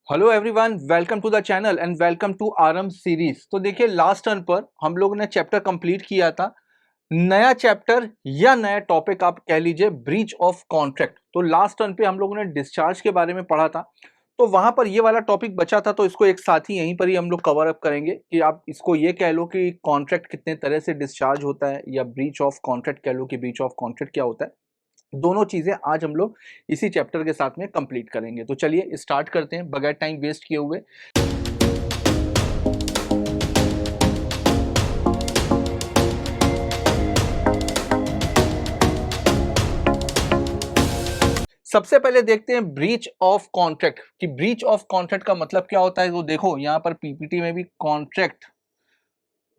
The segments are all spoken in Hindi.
Hello everyone, welcome to the channel and welcome to RM series. तो देखिए, लास्ट टर्न पर हम लोगों ने चैप्टर कंप्लीट किया था। नया चैप्टर या नया टॉपिक आप कह लीजिए, ब्रीच ऑफ कॉन्ट्रैक्ट। तो लास्ट टर्न पे हम लोगों ने डिस्चार्ज के बारे में पढ़ा था, तो वहां पर ये वाला टॉपिक बचा था। तो इसको एक साथ ही यहीं पर ही हम लोग कवर अप करेंगे कि आप इसको ये कह लो कि कॉन्ट्रैक्ट कितने तरह से डिस्चार्ज होता है, या ब्रीच ऑफ कॉन्ट्रैक्ट कह लो कि ब्रीच ऑफ कॉन्ट्रैक्ट क्या होता है। दोनों चीजें आज हम लोग इसी चैप्टर के साथ में कंप्लीट करेंगे। तो चलिए स्टार्ट करते हैं बगैर टाइम वेस्ट किए हुए। सबसे पहले देखते हैं ब्रीच ऑफ कॉन्ट्रैक्ट कि ब्रीच ऑफ कॉन्ट्रैक्ट का मतलब क्या होता है। तो देखो, यहां पर पीपीटी में भी कॉन्ट्रैक्ट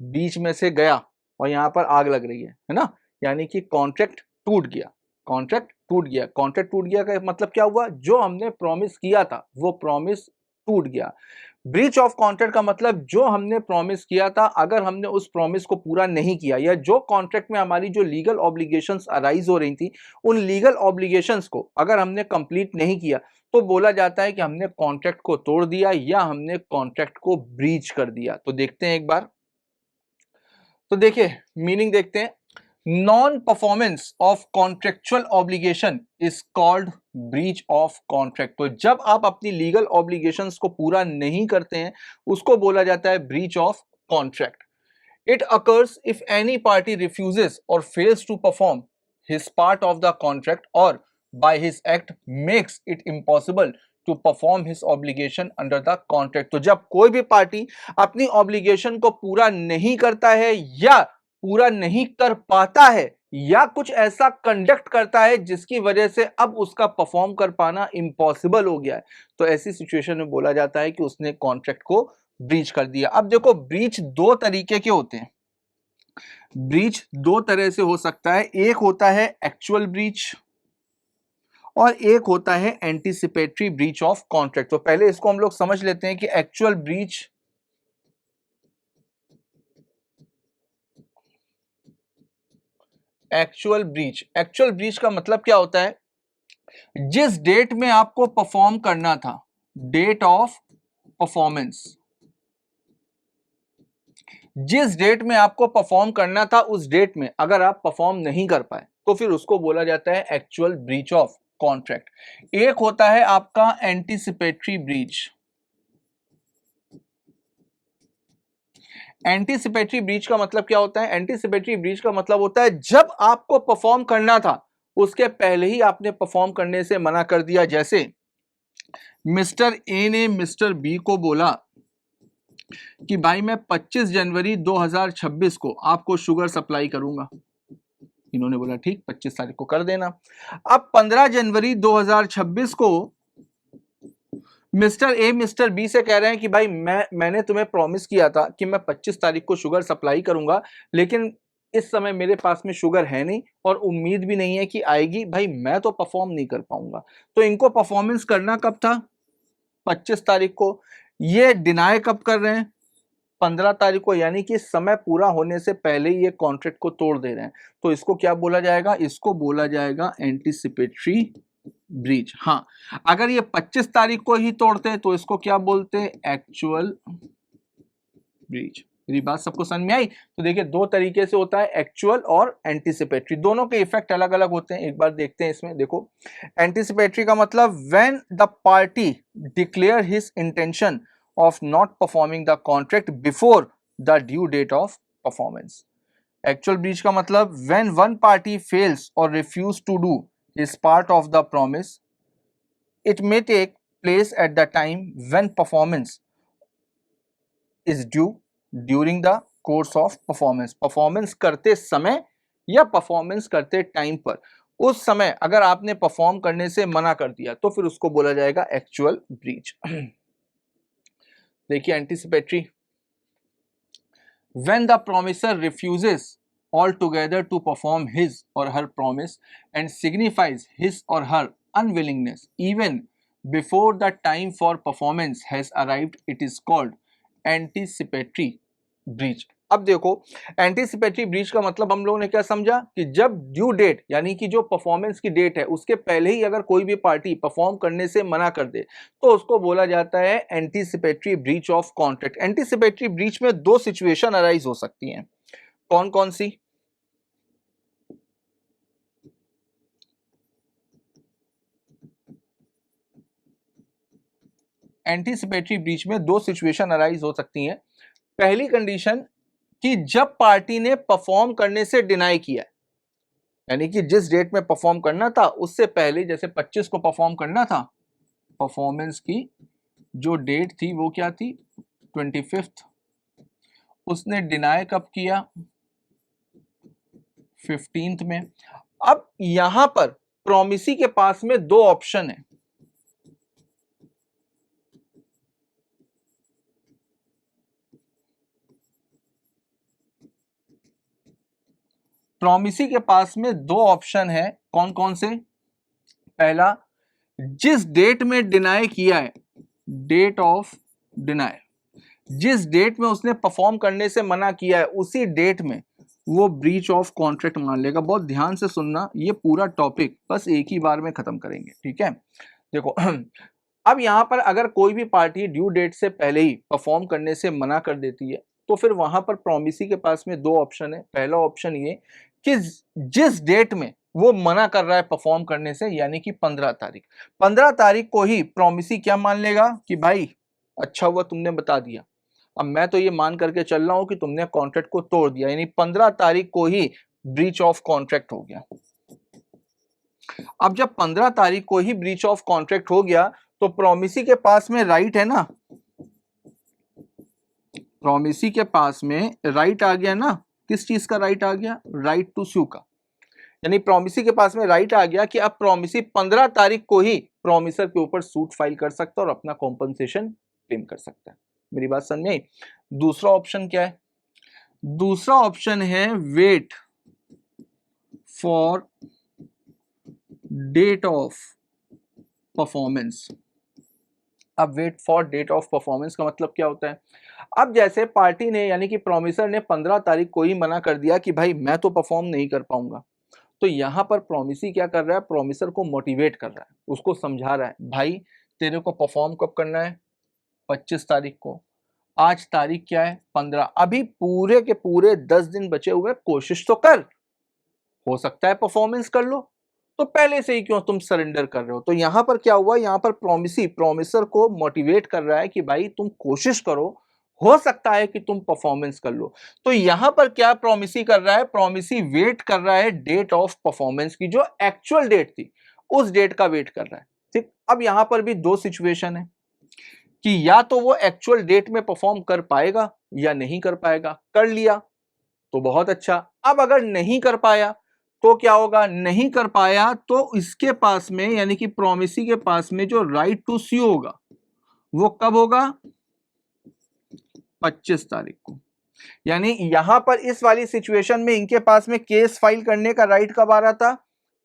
बीच में से गया और यहां पर आग लग रही है ना। यानी कि कॉन्ट्रैक्ट टूट गया। कॉन्ट्रैक्ट टूट गया, कॉन्ट्रैक्ट टूट गया का मतलब क्या हुआ? जो हमने प्रॉमिस किया था वो प्रॉमिस टूट गया। ब्रीच ऑफ कॉन्ट्रैक्ट का मतलब जो हमने प्रॉमिस किया था, अगर हमने उस प्रॉमिस को पूरा नहीं किया, या जो कॉन्ट्रैक्ट में हमारी जो लीगल ऑब्लिगेशंस अराइज हो रही थी, उन लीगल ऑब्लिगेशंस को अगर हमने कंप्लीट नहीं किया, तो बोला जाता है कि हमने कॉन्ट्रैक्ट को तोड़ दिया या हमने कॉन्ट्रैक्ट को ब्रीच कर दिया। तो देखते हैं एक बार। तो देखिए, मीनिंग देखते हैं। Non performance of contractual obligation is called breach of contract. तो जब आप अपनी लीगल ऑब्लिगेशंस को पूरा नहीं करते हैं, उसको बोला जाता है breach of contract. It occurs if any party refuses और fails to perform his part of the contract, or by his act makes it impossible to perform his obligation under the contract। तो जब कोई भी पार्टी अपनी ऑब्लिगेशन को पूरा नहीं करता है, या पूरा नहीं कर पाता है, या कुछ ऐसा कंडक्ट करता है जिसकी वजह से अब उसका परफॉर्म कर पाना इम्पॉसिबल हो गया है, तो ऐसी सिचुएशन में बोला जाता है कि उसने कॉन्ट्रैक्ट को ब्रीच कर दिया। अब देखो, ब्रीच दो तरीके के होते हैं। ब्रीच दो तरह से हो सकता है। एक होता है एक्चुअल ब्रीच और एक होता है एंटीसिपेटरी ब्रीच ऑफ कॉन्ट्रैक्ट। तो पहले इसको हम लोग समझ लेते हैं कि एक्चुअल ब्रीच एक्चुअल ब्रीच का मतलब क्या होता है? जिस डेट में आपको परफॉर्म करना था, डेट ऑफ परफॉर्मेंस, जिस डेट में आपको परफॉर्म करना था उस डेट में अगर आप परफॉर्म नहीं कर पाए, तो फिर उसको बोला जाता है एक्चुअल ब्रीच ऑफ कॉन्ट्रैक्ट। एक होता है आपका एंटीसिपेटरी ब्रीच। एंटीसिपेटरी ब्रीच का मतलब क्या होता है? एंटीसिपेटरी ब्रीच का मतलब होता है जब आपको परफॉर्म करना था उसके पहले ही आपने परफॉर्म करने से मना कर दिया। जैसे मिस्टर ए ने मिस्टर बी को बोला कि भाई मैं 25 जनवरी 2026 को आपको शुगर सप्लाई करूंगा। इन्होंने बोला ठीक, 25 तारीख को कर देना। अब 15 जनवरी 2026 को मिस्टर ए मिस्टर बी से कह रहे हैं कि भाई मैंने तुम्हें प्रॉमिस किया था कि मैं 25 तारीख को शुगर सप्लाई करूंगा, लेकिन इस समय मेरे पास में शुगर है नहीं और उम्मीद भी नहीं है कि आएगी। भाई मैं तो परफॉर्म नहीं कर पाऊंगा। तो इनको परफॉर्मेंस करना कब था? 25 तारीख को। ये डिनाई कब कर रहे हैं? 15 तारीख को। यानी कि समय पूरा होने से पहले ही ये कॉन्ट्रैक्ट को तोड़ दे रहे हैं। तो इसको क्या बोला जाएगा? इसको बोला जाएगा एंटीसिपेटरी ब्रीच। हाँ, अगर ये 25 तारीख को ही तोड़ते हैं तो इसको क्या बोलते हैं? Actual breach. मेरी बात सबको समझ में आई? तो देखिए, दो तरीके से होता है, एक्चुअल और एंटीसिपेटरी। दोनों के इफेक्ट अलग अलग होते हैं। एक बार देखते हैं इसमें। देखो, एंटीसिपेटरी का मतलब when the party declare his intention of not performing the contract before the due date of performance. Actual breach का मतलब व्हेन वन पार्टी फेल्स और refuse to do his part of the promise, it may take place at the time when performance is due during the course of performance। Performance करते समय या परफॉर्मेंस करते टाइम पर, उस समय अगर आपने परफॉर्म करने से मना कर दिया तो फिर उसको बोला जाएगा एक्चुअल ब्रीच। देखिए anticipatory, when the promiser refuses altogether to perform his or her promise and signifies his or her unwillingness even before the time for performance has arrived, it is called anticipatory breach। अब देखो, एंटीसिपेटरी ब्रीच का मतलब हम लोगों ने क्या समझा कि जब ड्यू डेट यानी कि जो परफॉर्मेंस की डेट है उसके पहले ही अगर कोई भी पार्टी परफॉर्म करने से मना कर दे तो उसको बोला जाता है anticipatory breach of contract. Anticipatory breach में दो सिचुएशन अराइज हो सकती हैं, कौन कौन सी? एंटीसिपेटरी ब्रीच में दो सिचुएशन अराइज हो सकती हैं। पहली कंडीशन कि जब पार्टी ने परफॉर्म करने से डिनाई किया, यानी कि जिस डेट में परफॉर्म करना था उससे पहले, जैसे 25 को परफॉर्म करना था, परफॉर्मेंस की जो डेट थी वो क्या थी? 25th। उसने डिनाई कब किया? 15th में। अब यहां पर प्रोमिसी के पास में दो ऑप्शन है। प्रोमिसी के पास में दो ऑप्शन है, कौन कौन से? पहला, जिस डेट में डिनाई किया है, डेट ऑफ डिनाई, जिस डेट में उसने परफॉर्म करने से मना किया है उसी डेट में वो ब्रीच ऑफ कॉन्ट्रैक्ट मान लेगा। बहुत ध्यान से सुनना, ये पूरा टॉपिक बस एक ही बार में खत्म करेंगे, ठीक है? देखो अब यहां पर अगर कोई भी पार्टी ड्यू डेट से पहले ही परफॉर्म करने से मना कर देती है तो फिर वहां पर प्रोमिसी के पास में दो ऑप्शन है। पहला ऑप्शन ये कि जिस डेट में वो मना कर रहा है परफॉर्म करने से, यानी कि 15 तारीख, 15 तारीख को ही प्रोमिसी क्या मान लेगा कि भाई अच्छा हुआ तुमने बता दिया, अब मैं तो ये मान करके चल रहा हूं कि तुमने कॉन्ट्रैक्ट को तोड़ दिया, यानी 15 तारीख को ही ब्रीच ऑफ कॉन्ट्रैक्ट हो गया। अब जब 15 तारीख को ही ब्रीच ऑफ कॉन्ट्रैक्ट हो गया तो प्रोमिसी के पास में राइट है ना, प्रोमिसी के पास में राइट आ गया ना, किस चीज का राइट आ गया? राइट टू सू का। यानी प्रोमिसी के पास में राइट आ गया कि अब प्रोमिसी 15 तारीख को ही प्रोमिसर के ऊपर सूट फाइल कर सकता है और अपना कॉम्पनसेशन क्लेम कर सकता है। मेरी बात समझ आई? दूसरा ऑप्शन क्या है? दूसरा ऑप्शन है wait for date of performance. अब wait for date of performance का मतलब क्या होता है? अब जैसे पार्टी ने यानी कि प्रोमिसर ने 15 तारीख को ही मना कर दिया कि भाई मैं तो परफॉर्म नहीं कर पाऊंगा, तो यहां पर प्रोमिसी क्या कर रहा है? प्रोमिसर को मोटिवेट कर रहा है, उसको समझा रहा है, भाई तेरे को परफॉर्म कब करना है? 25 तारीख को। आज तारीख क्या है? 15। अभी पूरे के पूरे 10 दिन बचे हुए, कोशिश तो कर, हो सकता है परफॉर्मेंस कर लो, तो पहले से ही क्यों तुम सरेंडर कर रहे हो? तो यहां पर क्या हुआ? यहां पर प्रोमिसी प्रोमिसर को मोटिवेट कर रहा है कि भाई तुम कोशिश करो, हो सकता है कि तुम परफॉर्मेंस कर लो। तो यहां पर क्या प्रोमिसी कर रहा है? प्रोमिसी वेट कर रहा है डेट ऑफ परफॉर्मेंस की, जो एक्चुअल डेट थी उस डेट का वेट कर रहा है। ठीक, अब यहां पर भी दो सिचुएशन है कि या तो वो एक्चुअल डेट में परफॉर्म कर पाएगा या नहीं कर पाएगा। कर लिया तो बहुत अच्छा, अब अगर नहीं कर पाया तो क्या होगा? नहीं कर पाया तो इसके पास में यानी कि प्रोमिसी के पास में जो राइट टू सी होगा वो कब होगा? 25 तारीख को। यानी यहां पर इस वाली सिचुएशन में इनके पास में केस फाइल करने का राइट कब आ रहा था?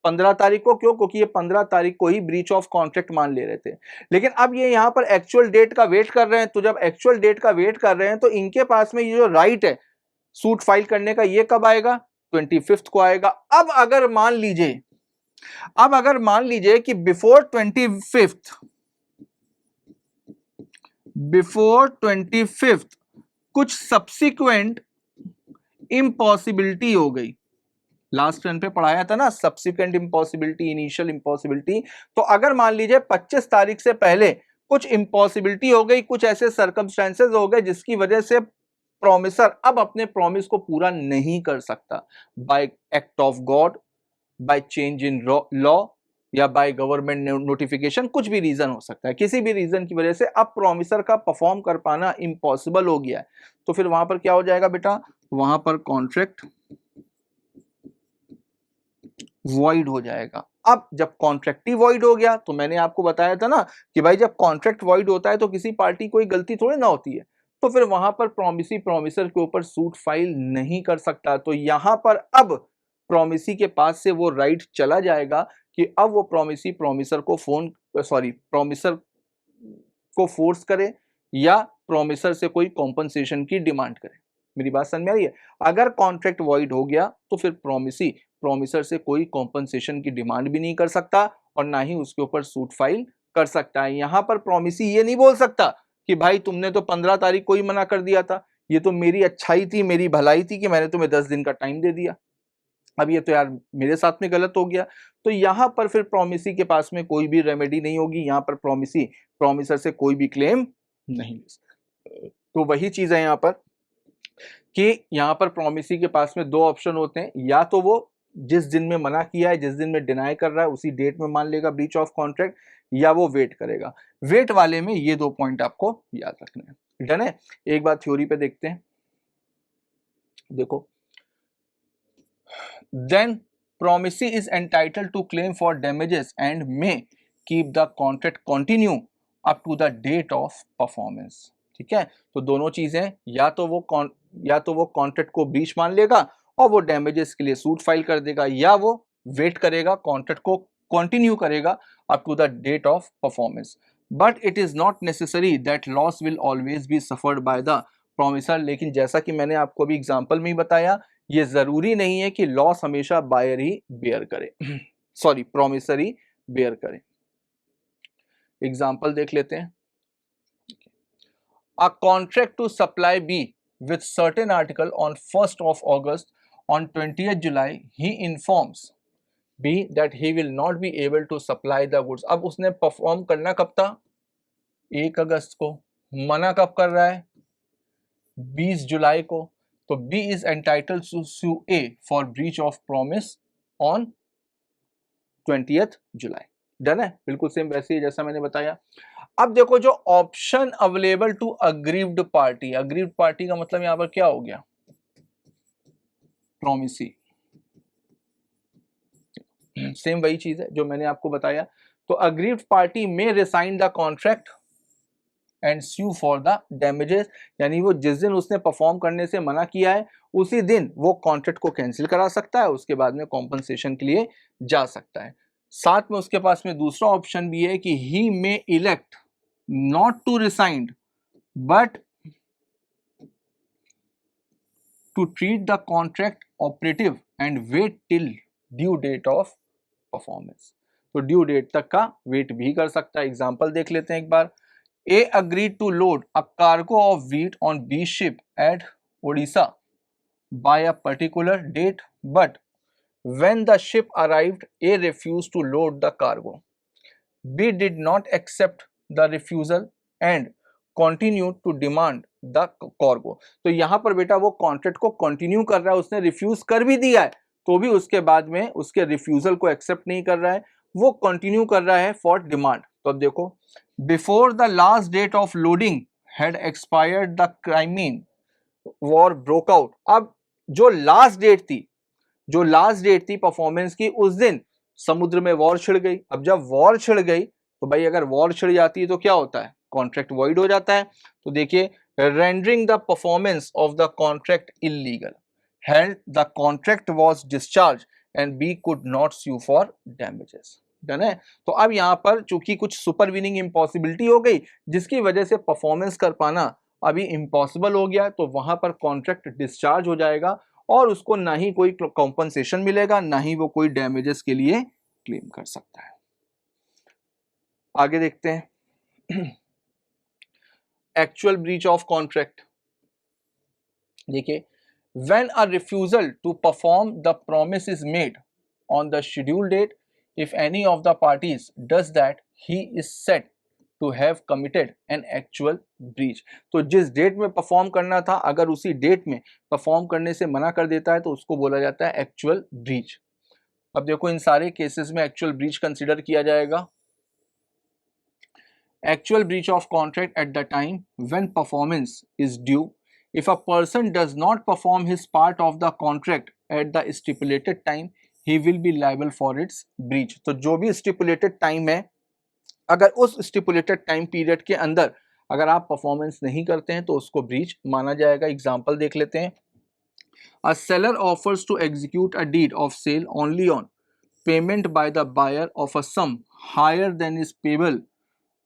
15 तारीख को। क्यों? क्योंकि ये 15 तारीख को ही ब्रीच ऑफ कॉन्ट्रैक्ट मान ले रहे थे। लेकिन अब ये यहां पर एक्चुअल डेट का वेट कर रहे हैं, तो जब एक्चुअल डेट का वेट कर रहे हैं तो इनके पास में ये जो राइट है सूट फाइल करने का, ये कब आएगा? 25th को आएगा। अब अगर मान लीजिए कि बिफोर 25th कुछ सब्सिक्वेंट इम्पॉसिबिलिटी हो गई। लास्ट टर्न पे पढ़ाया था ना, सब्सिक्वेंट इम्पॉसिबिलिटी, इनिशियल इम्पॉसिबिलिटी। तो अगर मान लीजिए 25 तारीख से पहले कुछ इम्पॉसिबिलिटी हो गई, कुछ ऐसे सर्कमस्टेंसेस हो गए जिसकी वजह से प्रोमिसर अब अपने प्रॉमिस को पूरा नहीं कर सकता, bye act of God, by change in law या बाय गवर्नमेंट नोटिफिकेशन, कुछ भी रीजन हो सकता है, किसी भी रीजन की वजह से अब प्रोमिसर का परफॉर्म कर पाना इम्पॉसिबल हो गया है, तो फिर वहां पर क्या हो जाएगा बेटा? वहां पर कॉन्ट्रैक्ट वॉइड हो जाएगा। अब जब कॉन्ट्रैक्ट ही वॉइड हो गया तो मैंने आपको बताया था ना कि भाई जब कॉन्ट्रैक्ट वॉइड होता है तो किसी पार्टी कोई गलती थोड़ी ना होती है, तो फिर वहां पर प्रोमिसी प्रोमिसर के ऊपर सूट फाइल नहीं कर सकता। तो यहां पर अब प्रोमिसी के पास से वो राइट चला जाएगा कि अब वो प्रोमिसी प्रोमिसर को फोर्स करे या प्रोमिसर से कोई कॉम्पनसेशन की डिमांड करे। मेरी बात समझ में आ रही है? अगर कॉन्ट्रैक्ट वॉइड हो गया तो फिर प्रॉमिसर से कोई कॉम्पनसेशन की डिमांड भी नहीं कर सकता और ना ही उसके ऊपर सूट फाइल कर सकता है। यहां पर प्रॉमिसी ये नहीं बोल सकता कि भाई तुमने तो 15 तारीख को ही मना कर दिया था, ये तो मेरी अच्छाई थी, मेरी भलाई थी कि मैंने तुम्हें 10 दिन का टाइम दे दिया, अब ये तो यार मेरे साथ में गलत हो गया। तो यहां पर फिर प्रॉमिसी के पास में कोई भी रेमेडी नहीं होगी, यहां पर प्रॉमिसी प्रॉमिसर से कोई भी क्लेम नहीं ले सकता। तो वही चीज है यहां पर कि यहां पर प्रॉमिसी के पास में दो ऑप्शन होते हैं, या तो वो जिस दिन में मना किया है, जिस दिन में डिनाई कर रहा है उसी डेट में मान लेगा ब्रीच ऑफ कॉन्ट्रैक्ट, या वो वेट करेगा। वेट वाले में ये दो पॉइंट आपको याद रखने हैं। डन है? एक बार थ्योरी पे देखते हैं। देखो, then promisee is entitled to claim for damages and may keep the contract continue up to the date of performance। ठीक है, तो दोनों चीजें, या तो वो कॉन्ट्रैक्ट को ब्रीच मान लेगा और वो डैमेजेस के लिए सूट फाइल कर देगा, या वो वेट करेगा, कॉन्ट्रैक्ट को कंटिन्यू करेगा up to the date of performance. But it is not necessary that loss will always be suffered by the promisor. लेकिन जैसा कि मैंने आपको अभी एग्जांपल में ही बताया, ये जरूरी नहीं है कि लॉस हमेशा बायर ही बेयर करे सॉरी प्रोमिसर ही बेयर करे। एग्जांपल देख लेते हैं। A contract to supply B with certain article on 1st of August, on 20th July he informs B that he will not be able to supply the goods। अब उसने परफॉर्म करना कब था? 1 अगस्त को। मना कब कर रहा है? 20 जुलाई को। तो B is entitled to sue A for breach of promise on 20th July। Done है? बिल्कुल सेम वैसे ही जैसा मैंने बताया। अब देखो, जो option available to aggrieved party, aggrieved party का मतलब यहां पर क्या हो गया? प्रोमिसी। सेम वही चीज है जो मैंने आपको बताया। तो अग्रीव्ड पार्टी में rescind the contract and sue for the damages, यानी वो जिस दिन उसने परफॉर्म करने से मना किया है उसी दिन वो कॉन्ट्रैक्ट को कैंसिल करा सकता है, उसके बाद में कॉम्पनसेशन के लिए जा सकता है। साथ में उसके पास में दूसरा ऑप्शन भी है कि he may elect not to resign but to treat the contract operative and wait till due date of performance. तो ड्यू डेट तक का वेट भी कर सकता है। एग्जांपल देख लेते हैं एक बार। A agreed to load a cargo of wheat on B ship at Odisha by a particular date, but when the ship arrived, A refused to load the cargo. B did not accept the refusal and continued to demand the cargo। तो यहाँ पर बेटा वो कॉन्ट्रैक्ट को कंटिन्यू कर रहा है, उसने रिफ्यूज कर भी दिया है तो भी उसके बाद में उसके रिफ्यूजल को एक्सेप्ट नहीं कर रहा है, वो कंटिन्यू कर रहा है फॉर डिमांड। तो अब देखो, before the last date of loading had expired the Crimean war broke out. अब जो लास्ट डेट थी परफॉर्मेंस की, उस दिन समुद्र में वॉर छिड़ गई। अब जब वॉर छिड़ गई तो भाई अगर वॉर छिड़ जाती है तो क्या होता है? कॉन्ट्रैक्ट वॉइड हो जाता है। तो देखिए, rendering the performance of the contract illegal, held the contract was discharged and B could not sue for damages। Done है? तो अब यहां पर चूंकि कुछ सुपरवीनिंग इम्पॉसिबिलिटी हो गई जिसकी वजह से परफॉर्मेंस कर पाना अभी इम्पॉसिबल हो गया, तो वहां पर कॉन्ट्रैक्ट डिस्चार्ज हो जाएगा और उसको ना ही कोई कॉम्पनसेशन मिलेगा, ना ही वो कोई डैमेजेस के लिए क्लेम कर सकता है। आगे देखते हैं एक्चुअल ब्रीच ऑफ कॉन्ट्रैक्ट। देखिए, when a refusal to perform the promise is made on the scheduled date, if any of the parties does that, he is said to have committed an actual breach। तो जिस डेट में परफॉर्म करना था अगर उसी डेट में परफॉर्म करने से मना कर देता है तो उसको बोला जाता है एक्चुअल ब्रीच। अब देखो, इन सारे केसेस में एक्चुअल ब्रीच कंसीडर किया जाएगा। Actual breach of contract at the time when performance is due, if a person does not perform his part of the contract at the stipulated time, he will be liable for its breach। तो जो भी stipulated time है, अगर उस stipulated time period के अंदर अगर आप परफॉर्मेंस नहीं करते हैं तो उसको ब्रीच माना जाएगा। एग्जांपल देख लेते हैं। A seller offers to execute a deed of sale only on payment by the buyer of a sum higher than is payable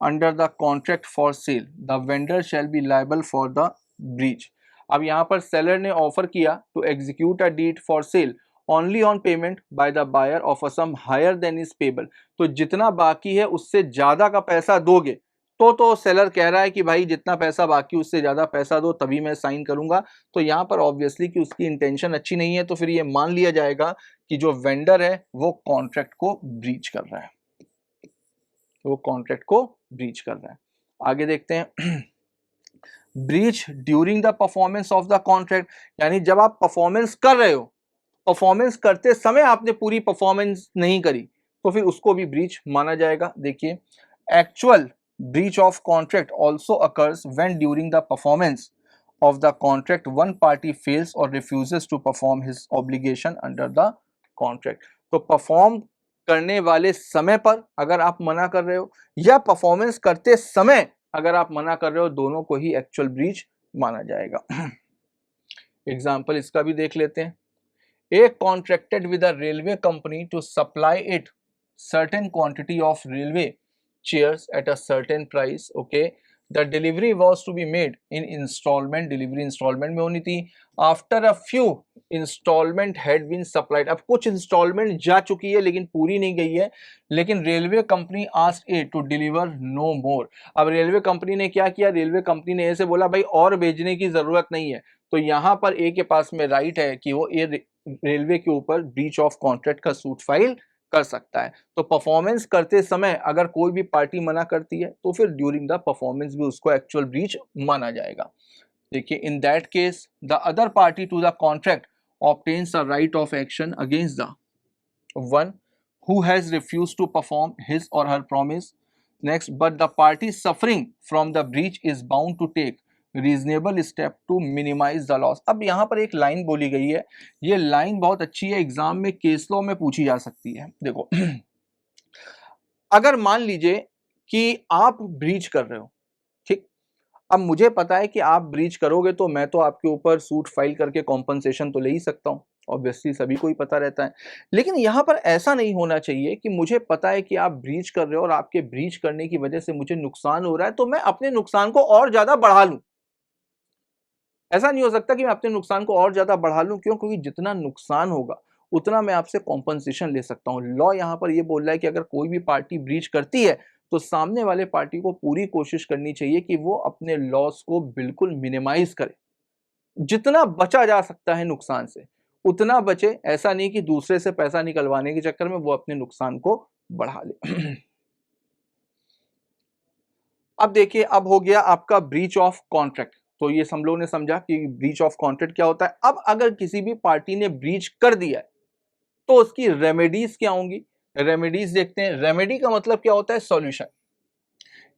under the contract for sale, the vendor shall be liable for the breach। अब यहाँ पर सेलर ने ऑफर किया to execute a deed for sale only on payment by the buyer of a sum higher then is payable. तो जितना बाकी है उससे ज्यादा का पैसा दोगे तो सेलर कह रहा है कि भाई जितना पैसा बाकी उससे ज्यादा पैसा दो तभी मैं साइन करूंगा। तो यहाँ पर ऑब्वियसली कि उसकी इंटेंशन अच्छी नहीं है, तो फिर ये मान लिया जाएगा कि जो वेंडर है वो कॉन्ट्रैक्ट को ब्रीच कर रहा है, वो कॉन्ट्रैक्ट को ब्रीच कर रहा है। आगे देखते हैं breach during the performance of the contract, यानी जब आप परफॉर्मेंस कर रहे हो, परफॉर्मेंस करते समय आपने पूरी परफॉर्मेंस नहीं करी तो फिर उसको भी ब्रीच माना जाएगा। देखिए actual breach of contract also occurs when during the performance of the contract one party fails or refuses to perform his obligation under the contract। तो परफॉर्म करने वाले समय पर अगर आप मना कर रहे हो या परफॉर्मेंस करते समय अगर आप मना कर रहे हो, दोनों को ही एक्चुअल ब्रीच माना जाएगा। एग्जाम्पल इसका भी देख लेते हैं। A contracted with a railway company to supply it certain quantity of railway chairs at a certain price. Okay, the delivery was to be made in installment, delivery installment में होनी थी। After a few installment had been supplied, अब कुछ installment जा चुकी है लेकिन पूरी नहीं गई है, लेकिन railway company asked A to deliver no more। अब रेलवे कंपनी ने क्या किया, रेलवे कंपनी ने ए से बोला भाई और भेजने की जरूरत नहीं है, तो यहाँ पर ए के पास में राइट है कि वो ए रेलवे के ऊपर ब्रीच ऑफ कॉन्ट्रैक्ट का सूट फाइल कर सकता है। तो परफॉर्मेंस करते समय अगर कोई भी पार्टी मना करती है तो फिर ड्यूरिंग द परफॉर्मेंस भी उसको एक्चुअल ब्रीच माना जाएगा। देखिए in that case the other party to the contract obtains a right of action against the one who has refused to perform his or her promise। Next, but the party suffering from the breach is bound to take reasonable step to minimize the loss. अब यहाँ पर एक लाइन बोली गई है, ये लाइन बहुत अच्छी है, एग्जाम में केस लॉ में पूछी जा सकती है। देखो अगर मान लीजिए कि आप ब्रीच कर रहे हो, ठीक, अब मुझे पता है कि आप ब्रीच करोगे तो मैं तो आपके ऊपर सूट फाइल करके कॉम्पनसेशन तो ले ही सकता हूँ, ऑब्वियसली सभी को ही पता रहता है। लेकिन यहाँ पर ऐसा नहीं होना चाहिए कि मुझे पता है कि आप ब्रीच कर रहे हो और आपके ब्रीच करने की वजह से मुझे नुकसान हो रहा है तो मैं अपने नुकसान को और ज्यादा बढ़ा लूं। ऐसा नहीं हो सकता कि मैं अपने नुकसान को और ज्यादा बढ़ा लूं। क्यों? क्योंकि जितना नुकसान होगा उतना मैं आपसे कॉम्पनसेशन ले सकता हूं। लॉ यहां पर यह बोल रहा है कि अगर कोई भी पार्टी ब्रीच करती है तो सामने वाले पार्टी को पूरी कोशिश करनी चाहिए कि वो अपने लॉस को बिल्कुल मिनिमाइज करे, जितना बचा जा सकता है नुकसान से उतना बचे। ऐसा नहीं कि दूसरे से पैसा निकलवाने के चक्कर में वो अपने नुकसान को बढ़ा ले। अब देखिए, अब हो गया आपका ब्रीच ऑफ कॉन्ट्रैक्ट, तो ये हम लोगों ने समझा कि ब्रीच ऑफ कॉन्ट्रैक्ट क्या होता है। अब अगर किसी भी पार्टी ने ब्रीच कर दिया है तो उसकी रेमेडीज क्या होंगी, रेमेडीज देखते हैं। रेमेडी का मतलब क्या होता है, सॉल्यूशन।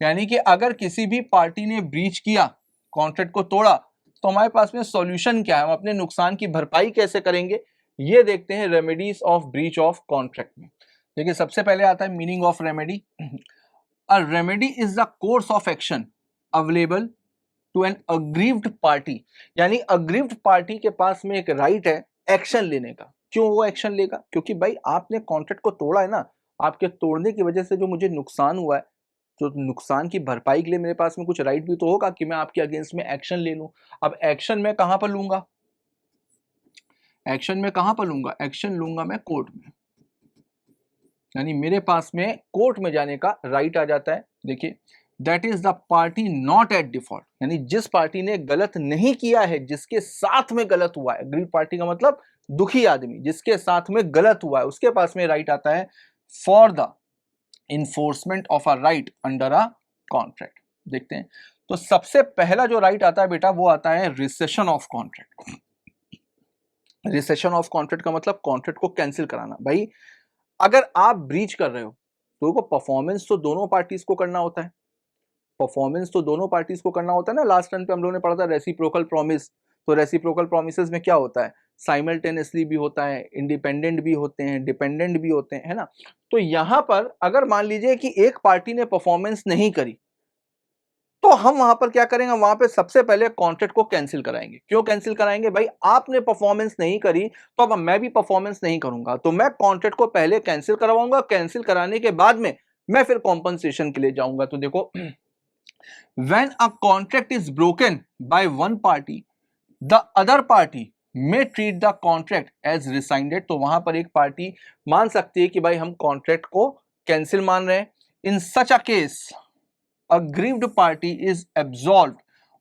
यानी कि अगर किसी भी पार्टी ने ब्रीच किया, कॉन्ट्रैक्ट को तोड़ा, तो हमारे पास में सॉल्यूशन क्या है, हम अपने नुकसान की भरपाई कैसे करेंगे, ये देखते हैं remedies of breach of contract में। देखिए सबसे पहले आता है meaning of remedy. A remedy is the course of action available to an aggrieved party, यानी अग्रीव्ड पार्टी के पास में एक राइट है एक्शन लेने का। क्यों वो एक्शन लेगा? क्योंकि भाई आपने कॉन्ट्रैक्ट को तोड़ा है ना, आपके तोड़ने की वजह से जो मुझे नुकसान हुआ है, तो नुकसान की भरपाई के लिए मेरे पास में कुछ राइट भी तो होगा कि मैं आपके अगेंस्ट में एक्शन ले लूं। अब एक्शन मैं कहां पर लूंगा, एक्शन में कहां पर लूंगा, एक्शन लूंगा मैं कोर्ट में, यानी मेरे पास में कोर्ट में जाने का राइट आ जाता है। देखिए that is the party not at default, यानी जिस पार्टी ने गलत नहीं किया है, जिसके साथ में गलत हुआ है, अग्रीड पार्टी का मतलब दुखी आदमी, जिसके साथ में गलत हुआ है, उसके पास में राइट आता है for the enforcement of a right under a contract. देखते हैं, तो सबसे पहला जो राइट आता है बेटा वो आता है recession of contract. Recession of contract का मतलब कॉन्ट्रैक्ट को कैंसिल कराना। भाई अगर आप ब्रीच कर रहे हो तो परफॉर्मेंस तो दोनों पार्टीज को करना होता है, परफॉर्मेंस तो दोनों पार्टीज को करना होता है ना। लास्ट टाइम पे हम लोगों ने पढ़ा था रेसिप्रोकल प्रॉमिस, तो रेसिप्रोकल प्रॉमिसेस में क्या होता है, साइमल्टेनियसली भी होता है, इंडिपेंडेंट भी होते हैं, डिपेंडेंट भी होते हैं, है ना। तो यहां पर अगर मान लीजिए कि एक पार्टी ने परफॉर्मेंस नहीं करी तो हम वहां पर क्या करेंगे, वहां पे सबसे पहले कॉन्ट्रैक्ट को कैंसिल कराएंगे। क्यों कैंसिल कराएंगे, भाई आपने परफॉर्मेंस नहीं करी तो अब मैं भी परफॉर्मेंस नहीं करूंगा, तो मैं कॉन्ट्रैक्ट को पहले कैंसिल करवाऊंगा, कैंसिल कराने के बाद में मैं फिर कॉम्पनसेशन के लिए जाऊंगा। तो देखो when a contract is broken by one party the other party may treat the contract as rescinded, तो वहां पर एक पार्टी मान सकती है कि भाई हम कॉन्ट्रैक्ट को कैंसिल मान रहे हैं। In such a case aggrieved party is absolved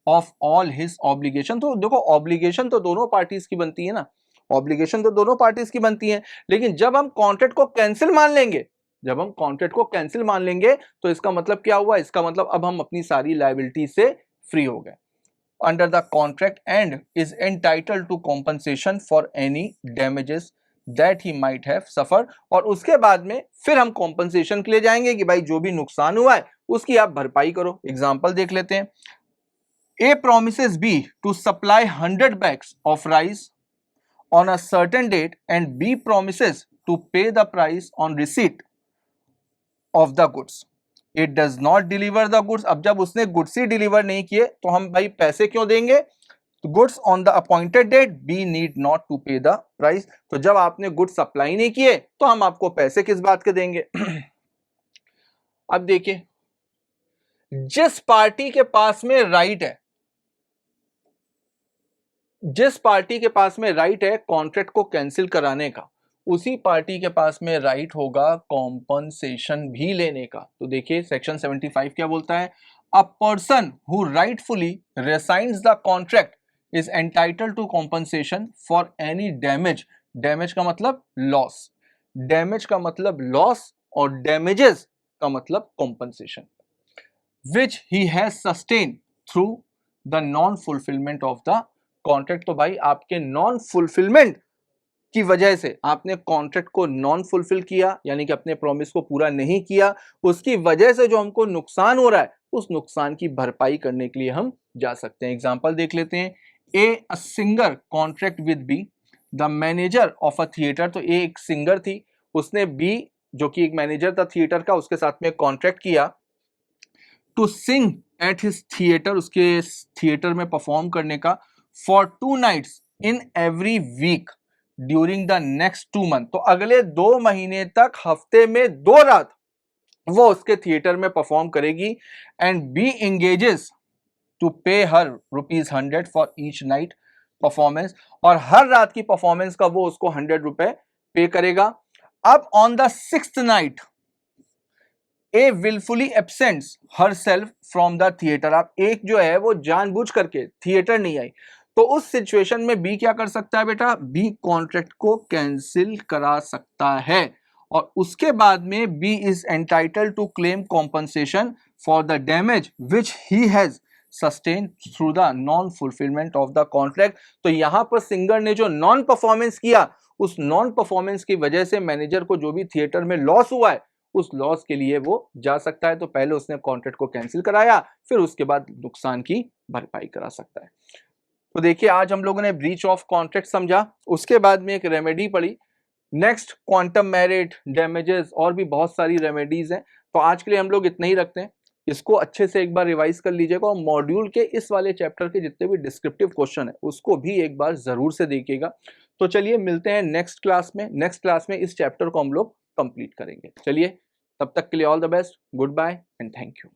of all his obligation. तो देखो ऑब्लिगेशन तो दोनों पार्टीज की बनती है ना, ऑब्लिगेशन तो दोनों पार्टीज की बनती है, लेकिन जब हम कॉन्ट्रैक्ट को कैंसिल मान लेंगे, जब हम कॉन्ट्रैक्ट को कैंसिल मान लेंगे तो इसका मतलब क्या हुआ, इसका मतलब अब हम अपनी सारी लायबिलिटी से फ्री हो गए। Under the contract and is entitled to compensation for any damages that he might have suffer, और उसके बाद में फिर हम कॉम्पनसेशन के लिए जाएंगे कि भाई जो भी नुकसान हुआ है उसकी आप भरपाई करो। एग्जांपल देख लेते हैं। A promises B to supply 100 bags of rice on a certain date and B promises to pay the price on receipt of the goods. It does not deliver the goods. अब जब उसने गुड्स ही डिलीवर नहीं किए तो हम भाई पैसे क्यों देंगे? Goods on the appointed date B need not to pay the price. तो जब आपने गुड्स सप्लाई नहीं किए तो हम आपको पैसे किस बात के देंगे? अब देखिए, जिस पार्टी के पास में राइट है, जिस पार्टी के पास में राइट है कॉन्ट्रैक्ट को कैंसिल कराने का, उसी पार्टी के पास में राइट होगा कॉम्पनसेशन भी लेने का। तो देखिए सेक्शन 75 क्या बोलता है? A person who rightfully resigns the contract is entitled to compensation for any damage. Damage का मतलब लॉस, डैमेज का मतलब लॉस और डैमेजेस का मतलब compensation, which he has sustain through the non fulfilment of the contract. तो भाई आपके नॉन फुलफिलमेंट की वजह से, आपने कॉन्ट्रैक्ट को नॉन फुलफिल किया यानी कि अपने प्रॉमिस को पूरा नहीं किया, उसकी वजह से जो हमको नुकसान हो रहा है उस नुकसान की भरपाई करने के लिए हम जा सकते हैं। एग्जांपल देख लेते हैं। A singer contract with be the manager of a theatre. तो ए एक सिंगर थी, उसने बी जो कि एक मैनेजर था थिएटर का, उसके साथ में कॉन्ट्रैक्ट किया to sing at his theatre, उसके थिएटर में परफॉर्म करने का, for 2 nights in every week during the next 2 month. तो अगले 2 महीने तक हफ्ते में 2 रात वो उसके थिएटर में परफॉर्म करेगी। एंड बी एंगेजेस टू पे हर ₹100 फॉर ईच नाइट परफॉर्मेंस, और हर रात की परफॉर्मेंस का वो उसको ₹100 पे करेगा। अब on the 6th night A wilfully absents herself from the theatre. आप एक जो है वो जानबूझ करके थिएटर नहीं आई, तो उस सिचुएशन में बी क्या कर सकता है बेटा? बी कॉन्ट्रैक्ट को कैंसिल करा सकता है, और उसके बाद में B is entitled to claim compensation for the damage which he has sustain through the non fulfilment of the contract. तो यहां पर सिंगर ने जो नॉन परफॉर्मेंस किया, उस नॉन परफॉर्मेंस की वजह से मैनेजर को जो भी थिएटर में लॉस हुआ है उस लॉस के लिए वो जा सकता है। तो पहले उसने कॉन्ट्रैक्ट को कैंसिल कराया, फिर उसके बाद नुकसान की भरपाई करा सकता है। तो देखिए आज हम लोगों ने ब्रीच ऑफ कॉन्ट्रैक्ट समझा, उसके बाद में एक रेमेडी पढ़ी, नेक्स्ट क्वांटम मेरिट, डैमेजेस, और भी बहुत सारी रेमेडीज हैं। तो आज के लिए हम लोग इतना ही रखते हैं, इसको अच्छे से एक बार रिवाइज कर लीजिएगा, और मॉड्यूल के इस वाले चैप्टर के जितने भी डिस्क्रिप्टिव क्वेश्चन है उसको भी एक बार जरूर से देखिएगा। तो चलिए मिलते हैं नेक्स्ट क्लास में, नेक्स्ट क्लास में इस चैप्टर को हम लोग कंप्लीट करेंगे। चलिए तब तक के लिए all the best, goodbye and thank you.